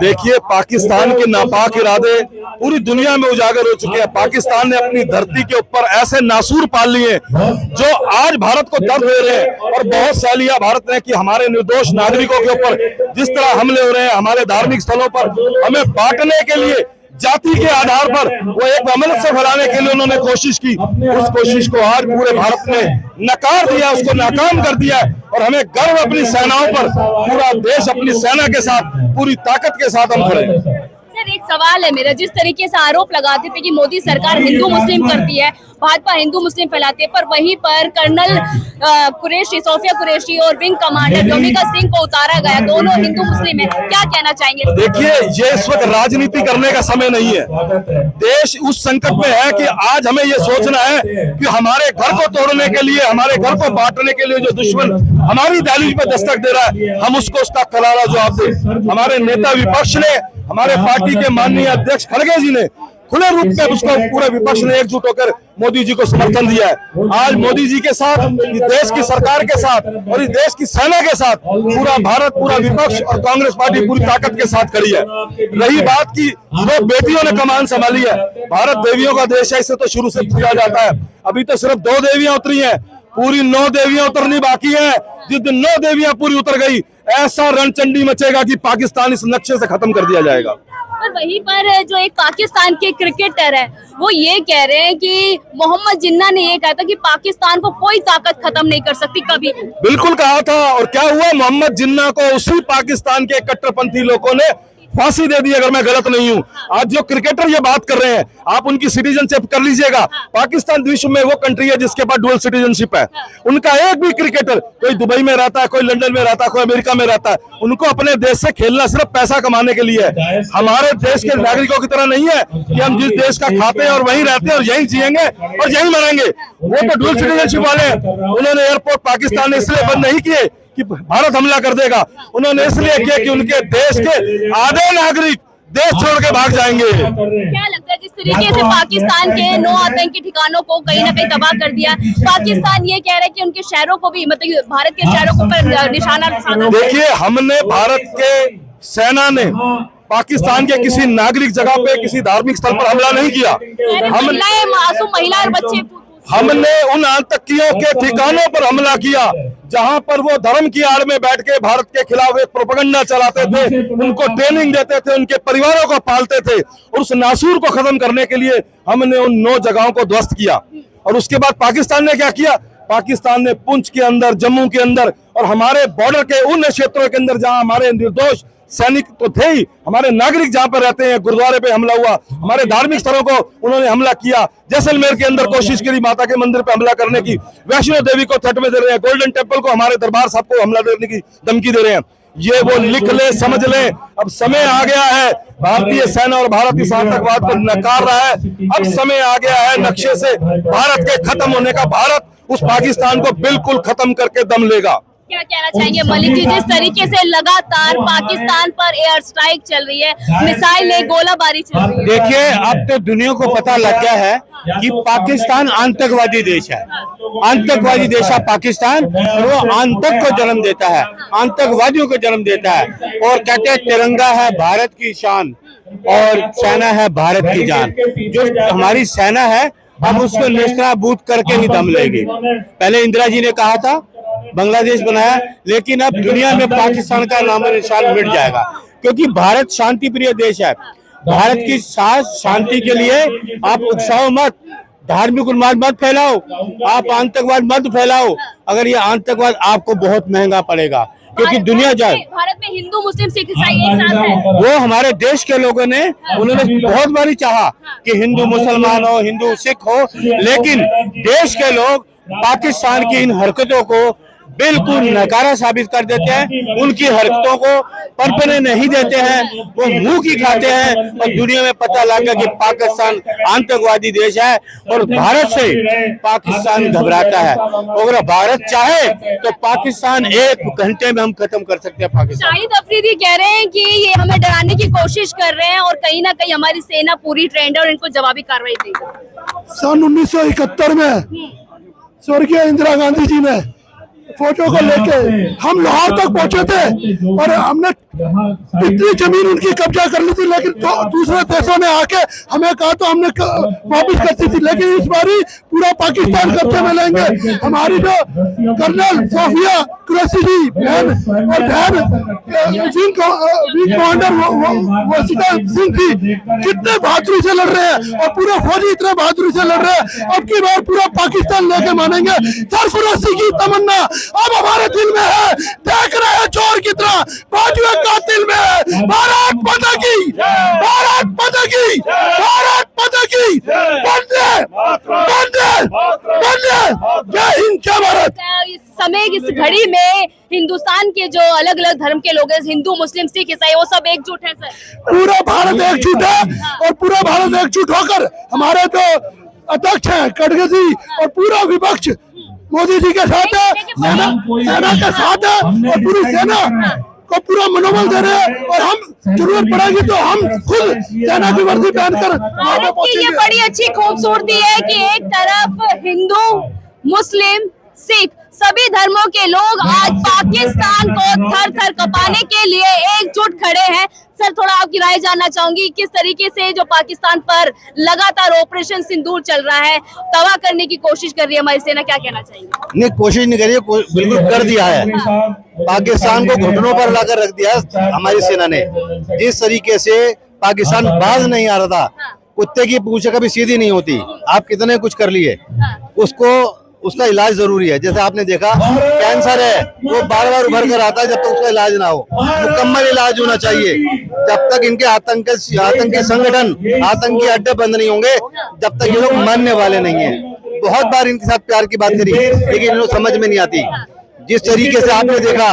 देखिए, पाकिस्तान के नापाक इरादे पूरी दुनिया में उजागर हो चुके हैं। पाकिस्तान ने अपनी धरती के ऊपर ऐसे नासूर पाल लिए जो आज भारत को दर्द दे रहे हैं और बहुत सैलिया भारत ने कि हमारे निर्दोष नागरिकों के ऊपर जिस तरह हमले हो रहे हैं, हमारे धार्मिक स्थलों पर हमें बांटने के लिए जाति के आधार पर वो एक अमल से फैलाने के लिए उन्होंने कोशिश की। उस कोशिश को आज पूरे भारत ने नकार दिया, उसको नाकाम कर दिया और हमें गर्व अपनी सेनाओं पर, पूरा देश अपनी सेना के साथ पूरी ताकत के साथ हम खड़े हैं। सर, एक सवाल है मेरा, जिस तरीके से आरोप लगाते थे कि मोदी सरकार हिंदू मुस्लिम करती है, भाजपा हिंदू मुस्लिम फैलाती है, पर वहीं पर कर्नल कुरैशी, सोफिया कुरैशी और विंग कमांडर व्योमिका सिंह को उतारा गया, दोनों हिंदू मुस्लिम है, क्या कहना चाहेंगे? देखिए, ये इस वक्त राजनीति करने का समय नहीं है। देश उस संकट में है कि आज हमें ये सोचना है कि हमारे घर को तोड़ने के लिए, हमारे घर को बांटने के लिए जो दुश्मन हमारी दहलीज पर दस्तक दे रहा है, हम उसको उसका करारा जवाब दें। हमारे नेता विपक्ष ने, हमारे पार्टी के माननीय अध्यक्ष खड़गे जी ने खुले रूप में उसको, पूरे विपक्ष ने एकजुट होकर मोदी जी को समर्थन दिया है। आज मोदी जी के साथ, इस देश की सरकार के साथ और इस देश की सेना के साथ पूरा भारत, पूरा विपक्ष और कांग्रेस पार्टी पूरी ताकत के साथ खड़ी है। रही बात की दो बेटियों ने कमान संभाली है, भारत देवियों का देश है, इसे तो शुरू से पूजा जाता है। अभी तो सिर्फ 2 देवियां उतरी हैं, पूरी 9 देवियां उतरनी बाकी है। जिस दिन 9 देवियां पूरी उतर गई, ऐसा रणचंडी मचेगा कि पाकिस्तान इस नक्शे से खत्म कर दिया जाएगा। पर वहीं पर जो एक पाकिस्तान के क्रिकेटर है, वो ये कह रहे हैं कि मोहम्मद जिन्ना ने ये कहा था कि पाकिस्तान को कोई ताकत खत्म नहीं कर सकती कभी। बिल्कुल कहा था, और क्या हुआ? मोहम्मद जिन्ना को उसी पाकिस्तान के कट्टरपंथी लोगों ने फांसी दे दी, अगर मैं गलत नहीं हूं। आज जो क्रिकेटर ये बात कर रहे हैं, आप उनकी सिटीजनशिप कर लीजिएगा। पाकिस्तान विश्व में वो कंट्री है जिसके पास डुअल सिटीजनशिप है। उनका एक भी क्रिकेटर, कोई दुबई में रहता है, कोई लंदन में रहता है, कोई अमेरिका में रहता है, उनको अपने देश से खेलना सिर्फ पैसा कमाने के लिए है। हमारे देश के नागरिकों की तरह नहीं है कि हम जिस देश का खाते हैं और वहीं रहते हैं और यहीं जिएंगे और यहीं मरेंगे। वो तो डुअल सिटीजनशिप वाले हैं। उन्होंने एयरपोर्ट पाकिस्तान ने इसलिए बंद नहीं किए कि भारत हमला कर देगा, उन्होंने इसलिए किया कि उनके देश के आधे नागरिक देश छोड़ के भाग जाएंगे। क्या लगता है जिस तरीके से पाकिस्तान के 9 आतंकी ठिकानों को कहीं ना कहीं तबाह कर दिया, पाकिस्तान ये कह रहा है कि उनके शहरों को भी, मतलब भारत के शहरों को पर निशाना साधा? देखिए, हमने, भारत के सेना ने पाकिस्तान के किसी नागरिक जगह पे, किसी धार्मिक स्थल पर हमला नहीं किया। महिलाएं, मासूम महिलाएं और बच्चे, हमने उन आतंकियों के ठिकानों पर हमला किया जहां पर वो धर्म की आड़ में बैठ के भारत के खिलाफ एक प्रोपेगेंडा चलाते थे, उनको ट्रेनिंग देते थे, उनके परिवारों को पालते थे, और उस नासूर को खत्म करने के लिए हमने उन 9 जगहों को ध्वस्त किया। और उसके बाद पाकिस्तान ने क्या किया? पाकिस्तान ने पुंछ के अंदर, जम्मू के अंदर और हमारे बॉर्डर के उन क्षेत्रों के अंदर जहां हमारे निर्दोष सैनिक तो थे ही, हमारे नागरिक जहां पर रहते हैं, गुरुद्वारे पे हमला हुआ, हमारे धार्मिक स्थलों को उन्होंने हमला किया। जैसलमेर के अंदर कोशिश करी माता के मंदिर पे हमला करने की, वैष्णो देवी को थ्रेट में दे रहे हैं, गोल्डन टेम्पल को, हमारे दरबार साहब को हमला देने की धमकी दे रहे हैं। ये वो लिख ले, समझ ले, अब समय आ गया है। भारतीय सेना और भारत इस आतंकवाद को नकार रहा है। अब समय आ गया है नक्शे से भारत के खत्म होने का। भारत उस पाकिस्तान को बिल्कुल खत्म करके दम लेगा। क्या कहना चाहेंगे मलिक जी, जिस तरीके से लगातार पाकिस्तान पर एयर स्ट्राइक चल रही है, मिसाइल, गोलाबारी चल रही है? देखिए, अब तो दुनिया को पता लग गया है कि पाकिस्तान आतंकवादी देश है। आतंकवादी देश है पाकिस्तान, वो आतंक को जन्म देता है, आतंकवादियों को जन्म देता है। और कहते हैं तिरंगा है भारत की शान और सेना है भारत की जान। जो हमारी सेना है, हम उसको नेस्तनाबूद करके ही दम लेगी। पहले इंदिरा जी ने कहा था बांग्लादेश बनाया, लेकिन अब दुनिया में पाकिस्तान का नाम निशान मिट जाएगा, क्योंकि भारत शांति प्रिय देश है। भारत की शांति के लिए आप उत्साह मत, धार्मिक उन्माद मत फैलाओ, आप आतंकवाद मत फैलाओ। अगर ये आतंकवाद आपको बहुत महंगा पड़ेगा, क्योंकि दुनिया जाए। भारत में हिंदू, मुस्लिम, सिख, ईसाई एक साथ है। वो हमारे देश के लोगों ने, उन्होंने बहुत बारी चाहा कि हिंदू मुसलमान हो, हिंदू सिख हो, लेकिन देश के लोग पाकिस्तान की इन हरकतों को बिल्कुल नकारा साबित कर देते हैं। उनकी हरकतों को पनपने नहीं देते हैं, वो मुंह की खाते हैं। और दुनिया में पता लगा कि पाकिस्तान आतंकवादी देश है और भारत से पाकिस्तान घबराता है। अगर भारत चाहे तो पाकिस्तान 1 घंटे में हम खत्म कर सकते हैं पाकिस्तान। शाहिद अफरीदी कह रहे हैं कि ये हमें डराने की कोशिश कर रहे हैं और कहीं ना कहीं हमारी सेना पूरी ट्रेंड है और इनको जवाबी कार्रवाई देगी। सन 1971 में स्वर्गीय इंदिरा गांधी जी ने फौजों को लेके हम लाहौर तक पहुंचे थे और हमने इतनी जमीन उनकी कब्जा कर ली थी, लेकिन तो दूसरे देशों ने आके हमें कहा तो हमने वापस कर दी थी। लेकिन इस बारी पूरा पाकिस्तान कब्जे में लेंगे। हमारी जो कर्नल सोफिया कुरैशी जी बहन और बहन विंग कमांडर वसीका सिंह जी कितने बहादुरी से लड़ रहे हैं और पूरे फौजी इतने बहादुरी से लड़ रहे हैं। अब की बार पूरा पाकिस्तान लेके मानेंगे। सरफराजी की तमन्ना अब हमारे दिल में है, देख रहे हैं चोर की तरह बाजुए कातिल में है। भारत माता की, भारत माता की, भारत माता की, वंदे वंदे वंदे, जय हिंद जय भारत। इस समय इस घड़ी में हिंदुस्तान के जो अलग अलग धर्म के लोग हैं, हिंदू मुस्लिम सिख ईसाई, वो सब एकजुट है सर। पूरा भारत एकजुट है और पूरा भारत एकजुट होकर हमारे जो अध्यक्ष हैं खड़गे जी और पूरा विपक्ष मोदी जी के साथ है, सेना के साथ है और पूरी सेना को पूरा मनोबल दे रहे हैं। और हम जरूरत पड़ेगी तो हम खुद सेना की वर्दी पहनकर भारत की ये बड़ी अच्छी खूबसूरती है कि एक तरफ हिंदू मुस्लिम सिख सभी धर्मों के लोग आज पाकिस्तान को थर थर कपाने के लिए एकजुट खड़े हैं। सर, थोड़ा आपकी राय जानना चाहूंगी, किस तरीके से जो पाकिस्तान पर लगातार ऑपरेशन सिंदूर चल रहा है, तबाह करने की कोशिश कर रही है हमारी सेना, क्या कहना चाहेंगे? नहीं, कोशिश नहीं करी, बिल्कुल कर दिया है। पाकिस्तान को घुटनों पर लाकर रख दिया है हमारी सेना ने। जिस तरीके से पाकिस्तान बाज नहीं आ रहा था, कुत्ते की पूंछ कभी सीधी नहीं होती। आप कितने कुछ कर लिए, उसका इलाज जरूरी है। जैसे आपने देखा कैंसर है वो बार बार उभर कर आता है, जब तक उसका इलाज ना हो, मुकम्मल इलाज होना चाहिए। जब तक इनके आतंकी संगठन, आतंकी अड्डे बंद नहीं होंगे, जब तक ये लोग मानने वाले नहीं है। बहुत बार इनके साथ प्यार की बात करी, लेकिन इन्हें समझ में नहीं आती। जिस तरीके से आपने देखा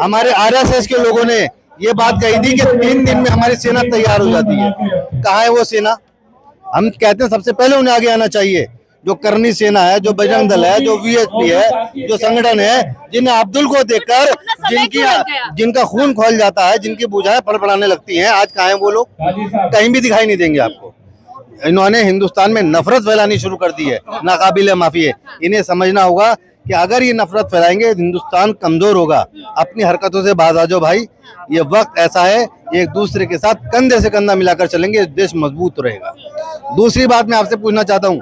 हमारे RSS के लोगों ने ये बात कही थी कि 3 दिन में हमारी सेना तैयार हो जाती है। कहाँ है वो सेना? हम कहते हैं सबसे पहले उन्हें आगे आना चाहिए। जो करनी सेना है, जो बजरंग दल है, जो VSP है, जो संगठन है, जिन्हें अब्दुल को देखकर जिनका खून खोल जाता है, जिनकी भुजाएं फड़फड़ाने लगती हैं, आज कहाँ हैं वो लोग? कहीं भी दिखाई नहीं देंगे आपको। इन्होंने हिंदुस्तान में नफरत फैलानी शुरू कर दी है, नाकाबिले माफी है। इन्हें समझना होगा कि अगर ये नफरत फैलाएंगे हिंदुस्तान कमजोर होगा। अपनी हरकतों से बाज आ जाओ भाई, ये वक्त ऐसा है, एक दूसरे के साथ कंधे से कंधा मिलाकर चलेंगे, देश मजबूत रहेगा। दूसरी बात मैं आपसे पूछना चाहता हूँ,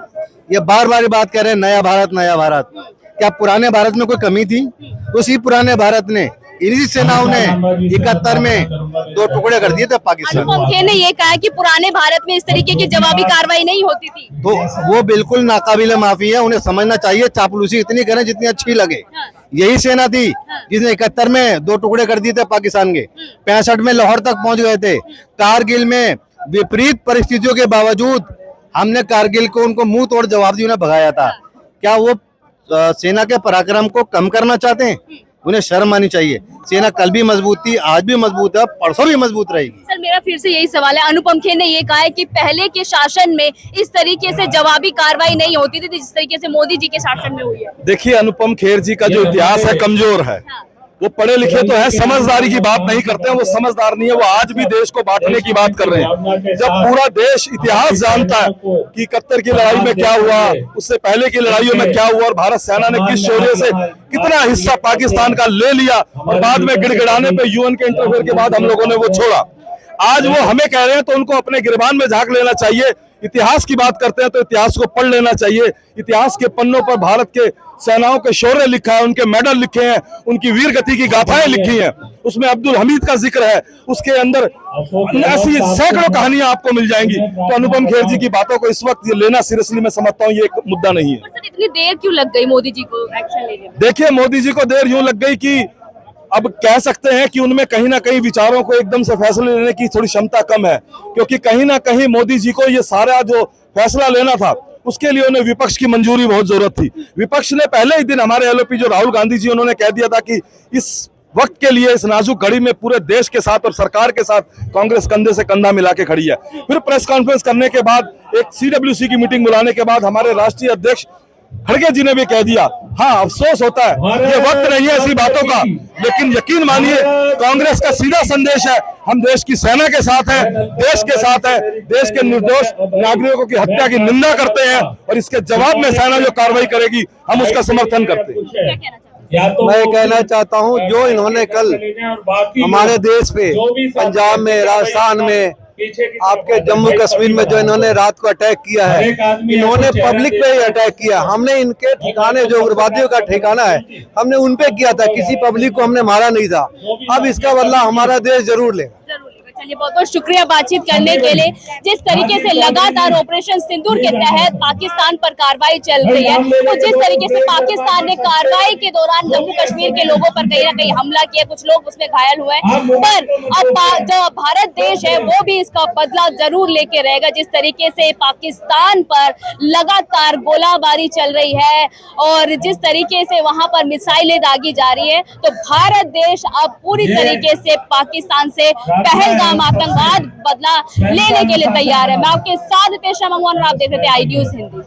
ये बार बार बात कर रहे हैं नया भारत नया भारत, क्या पुराने भारत में कोई कमी थी? उसी पुराने भारत ने, इन्हीं सेनाओं ने 71 में 2 टुकड़े कर दिए थे पाकिस्तान। अनुपम खेर ने ये कहा कि पुराने भारत में इस तरीके की जवाबी कार्रवाई नहीं होती थी, तो वो बिल्कुल नाकाबिले माफी है। उन्हें समझना चाहिए, चापलूसी इतनी करें जितनी अच्छी लगे। यही सेना थी जिसने 71 में 2 टुकड़े कर दिए थे पाकिस्तान के, 65 में लाहौर तक पहुंच गए थे। कारगिल में विपरीत परिस्थितियों के बावजूद हमने कारगिल को उनको मुंह तोड़ जवाब दिया, उन्हें भगाया था। क्या वो सेना के पराक्रम को कम करना चाहते हैं? उन्हें शर्म आनी चाहिए। सेना कल भी मजबूत थी, आज भी मजबूत है, परसों भी मजबूत रहेगी। सर, मेरा फिर से यही सवाल है, अनुपम खेर ने ये कहा है कि पहले के शासन में इस तरीके से जवाबी कार्रवाई नहीं होती थी जिस तरीके से मोदी जी के शासन में हुई है। देखिए, अनुपम खेर जी का जो इतिहास है कमजोर है। वो पढ़े लिखे तो है, समझदारी की बात नहीं करते हैं। वो समझदार नहीं है, वो आज भी देश को बांटने की बात कर रहे हैं। जब पूरा देश इतिहास जानता है कि 71 की लड़ाई में क्या हुआ, उससे पहले की लड़ाइयों में क्या हुआ और भारत सेना ने किस शौर्य से कितना हिस्सा पाकिस्तान का ले लिया और बाद में गिड़गिड़ाने पे UN के इंटरफेयर के बाद हम लोगों ने वो छोड़ा। आज वो हमें कह रहे हैं तो उनको अपने गिरबान में झांक लेना चाहिए। इतिहास की बात करते हैं तो इतिहास को पढ़ लेना चाहिए। इतिहास के पन्नों पर भारत के सेनाओं के शौर्य लिखा है, उनके मेडल लिखे हैं, उनकी वीर गति की गाथाएं लिखी हैं। उसमें अब्दुल हमीद का जिक्र है, उसके अंदर ऐसी सैकड़ों कहानियां आपको मिल जाएंगी। तो अनुपम खेर जी की बातों को इस वक्त ये लेना सीरियसली मैं समझता हूँ ये एक मुद्दा नहीं है। सर, इतनी देर क्यों लग गई मोदी जी को एक्शन लेने में? देखिए, मोदी जी को देर यूं लग गई कि अब कह सकते हैं कि उनमें कहीं ना कहीं विचारों को एकदम से फैसले लेने की थोड़ी क्षमता कम है, क्योंकि कहीं ना कहीं मोदी जी को ये सारा जो फैसला लेना था उसके लिए उन्हें विपक्ष की मंजूरी बहुत जरूरत थी। विपक्ष ने पहले ही दिन हमारे LOP जो राहुल गांधी जी, उन्होंने कह दिया था कि इस वक्त के लिए, इस नाजुक घड़ी में पूरे देश के साथ और सरकार के साथ कांग्रेस कंधे से कंधा मिला के खड़ी है। फिर प्रेस कॉन्फ्रेंस करने के बाद, एक CWC की मीटिंग बुलाने के बाद हमारे राष्ट्रीय अध्यक्ष खड़गे जी ने भी कह दिया, हाँ अफसोस होता है, ये वक्त नहीं है ऐसी बातों का, लेकिन यकीन मानिए कांग्रेस का सीधा संदेश है, हम देश की सेना के साथ हैं, देश के साथ हैं, देश के निर्दोष नागरिकों की हत्या की निंदा करते हैं और इसके जवाब में सेना जो कार्रवाई करेगी हम उसका समर्थन करते हैं। मैं कहना चाहता हूँ जो इन्होंने कल हमारे देश पे पंजाब में, राजस्थान में, आपके जम्मू कश्मीर में जो इन्होंने रात को अटैक किया है, इन्होंने पब्लिक पे ही अटैक किया। हमने इनके ठिकाने जो उग्रवादियों का ठिकाना है हमने उन पे किया था, किसी पब्लिक को हमने मारा नहीं था। अब इसका बदला हमारा देश जरूर लेगा। चलिए बहुत बहुत शुक्रिया बातचीत करने के लिए। जिस तरीके से लगातार ऑपरेशन सिंदूर के तहत पाकिस्तान पर कार्रवाई चल रही है, तो जिस तरीके से पाकिस्तान ने कार्रवाई के दौरान जम्मू कश्मीर के लोगों पर कहीं ना कहीं हमला किया, कुछ लोग उसमें घायल हुए, पर अब जो भारत देश है वो भी इसका बदला जरूर लेके रहेगा। जिस तरीके से पाकिस्तान पर लगातार गोलाबारी चल रही है और जिस तरीके से वहां पर मिसाइलें दागी जा रही है, तो भारत देश अब पूरी तरीके से पाकिस्तान से पहलगाम आतंकवाद बदला लेने के लिए तैयार है। मैं आपके साथ तेशा मंगवान और आप देख रहे थे आई न्यूज़ हिंदी।